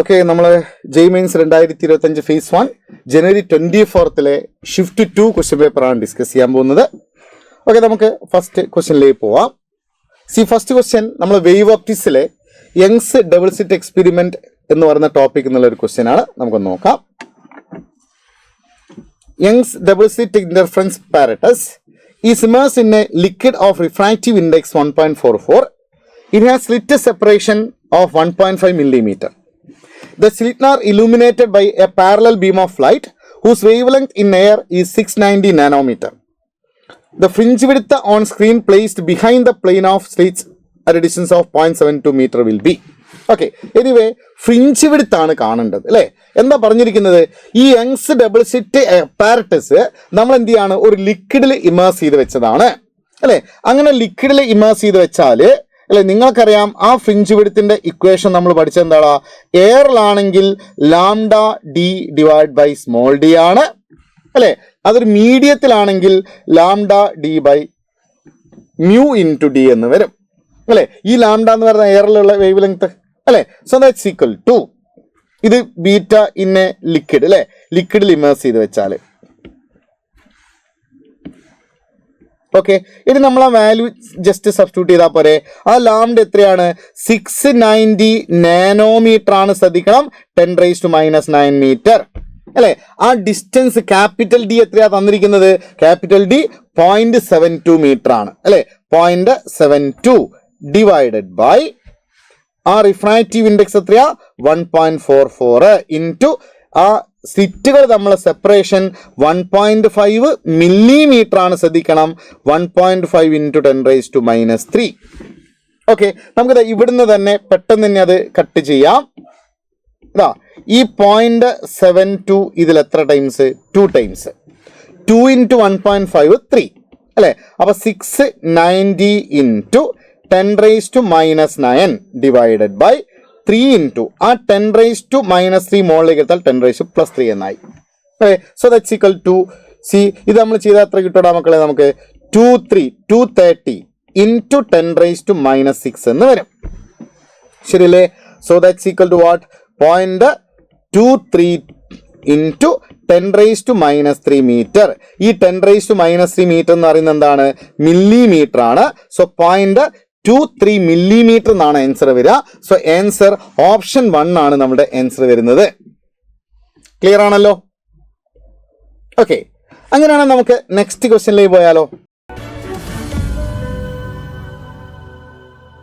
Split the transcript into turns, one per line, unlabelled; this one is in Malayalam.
ഓക്കെ, നമ്മൾ ജെയ്മെയിൻസ് 2025 ഫേസ് 1 ജനുവരി 24 ഷിഫ്റ്റ് 2 ക്വസ്റ്റ്യൻ പേപ്പറാണ് ഡിസ്കസ് ചെയ്യാൻ പോകുന്നത്. ഓക്കെ, നമുക്ക് ഫസ്റ്റ് ക്വസ്റ്റ്യനിലേക്ക് പോവാം. ഫസ്റ്റ് ക്വസ്റ്റ്യൻ നമ്മൾ വേവ് ഓപ്റ്റിക്സിലെ യങ്സ് ഡബിൾ സ്ലിറ്റ് എക്സ്പെരിമെന്റ് എന്ന് പറയുന്ന ടോപ്പിക് എന്നുള്ള ഒരു ക്വസ്റ്റ്യൻ ആണ്. നമുക്ക് നോക്കാം. Young's double slit interference apparatus is immersed in a liquid of refractive index 1.44. It has slit separation of 1.5 millimeter. The slits are illuminated by a parallel beam of light whose wavelength in air is 690 nanometer. The fringe width on screen placed behind the plane of slits at a distance of 0.72 meter will be. Okay, anyway fringe width ആണ് കാണേണ്ടത് അല്ലേ. എന്താ പറഞ്ഞിരിക്കുന്നത്? ഈ യങ്സ് ഡബിൾ സ്ലിറ്റ് പാരറ്റസ് നമ്മൾ എന്ത് ചെയ്യാണ്, ഒരു ലിക്വിഡിൽ ഇമേഴ്സ് ചെയ്ത് വെച്ചതാണ് അല്ലേ. അങ്ങനെ ലിക്വിഡിൽ ഇമേഴ്സ് ചെയ്ത് വെച്ചാൽ അല്ലെ, നിങ്ങൾക്കറിയാം ആ ഫ്രിഞ്ച് വിഡ്ത്തിന്റെ ഇക്വേഷൻ നമ്മൾ പഠിച്ചത് എന്താണ്? എയറിലാണെങ്കിൽ lambda D divide by small d ആണ് അല്ലെ. അതൊരു മീഡിയത്തിലാണെങ്കിൽ lambda D by mu into D എന്ന് വരും അല്ലെ. ഈ ലാംഡ എന്ന് പറയുന്ന എയറിലുള്ള വേവ് ലെങ്ത് അല്ലെ. സോ ദാറ്റ്സ് ഈക്വൽ ടു ഇത് ബീറ്റ ഇൻ എ ലിക്വിഡ് അല്ലെ, ലിക്വിഡിൽ ഇമേഴ്സ് ചെയ്ത് വെച്ചാൽ. ഓക്കെ, ഇനി നമ്മൾ ആ വാല്യൂ ജസ്റ്റ് സബ്സ്റ്റിറ്റ്യൂട്ട് ചെയ്താൽ പോരെ. ആ ലാംഡ എത്രയാണ്? 690 നാനോമീറ്റർ ആണ്. ശ്രദ്ധിക്കണം, 10⁻⁻9 മീറ്റർ അല്ലെ. ആ ഡിസ്റ്റൻസ് ക്യാപിറ്റൽ ഡി എത്രയാ തന്നിരിക്കുന്നത്? ക്യാപിറ്റൽ ഡി 0.72 മീറ്റർ ആണ് അല്ലെ. 0.72 ഡിവൈഡഡ് ബൈ ആ റിഫ്രാക്റ്റീവ് ഇൻഡെക്സ് എത്രയാ? 1.44 ഇൻറ്റു ആ സ്ലിറ്റുകൾ നമ്മളെ സെപ്പറേഷൻ 1.5 മില്ലിമീറ്റർ ആണ്. ശ്രദ്ധിക്കണം, 1.5 ഇൻറ്റു 10⁻⁻3. ഓക്കെ, നമുക്കിത് ഇവിടുന്ന് തന്നെ പെട്ടെന്ന് തന്നെ അത് കട്ട് ചെയ്യാം. ഇതാ ഈ 0.72 ഇതിൽ എത്ര ടൈംസ്? 2 ടൈംസ്. 2 ഇൻറ്റു 1.5 3 അല്ലേ. അപ്പൊ 690 ഇൻറ്റു 10⁻⁻9 ഡിവൈഡഡ് ബൈ 3 ഇൻറ്റു ആ 10⁻⁻3 മുകളിലേക്ക് എടുത്താൽ 10⁻+3 എന്നായി. അല്ലേ. സോ ദാറ്റ്സ് ഈക്വൽ ടു ഇത് നമ്മൾ ചെയ്താൽ എത്ര കിട്ടൂടാ മക്കളെ? നമുക്ക് 230 ഇൻറ്റു 10⁻⁻6 എന്ന് വരും. ശരിയല്ലേ? So that's equal to what? 0.23 into 10⁻⁻3 metre. ഈ 10⁻⁻3 മീറ്റർ എന്ന് പറയുന്നത് എന്താണ്? മില്ലിമീറ്റർ ആണ്. സോ 0.23 മില്ലിമീറ്റർ എന്നാണ് ആൻസർ വരിക. സോ ആൻസർ ഓപ്ഷൻ 1 ആണ് നമ്മുടെ ആൻസർ വരുന്നത്. ക്ലിയർ ആണല്ലോ? ഓക്കെ, അങ്ങനെയാണെങ്കിൽ നമുക്ക് നെക്സ്റ്റ് ക്വസ്റ്റ്യനിലേക്ക് പോയാലോ.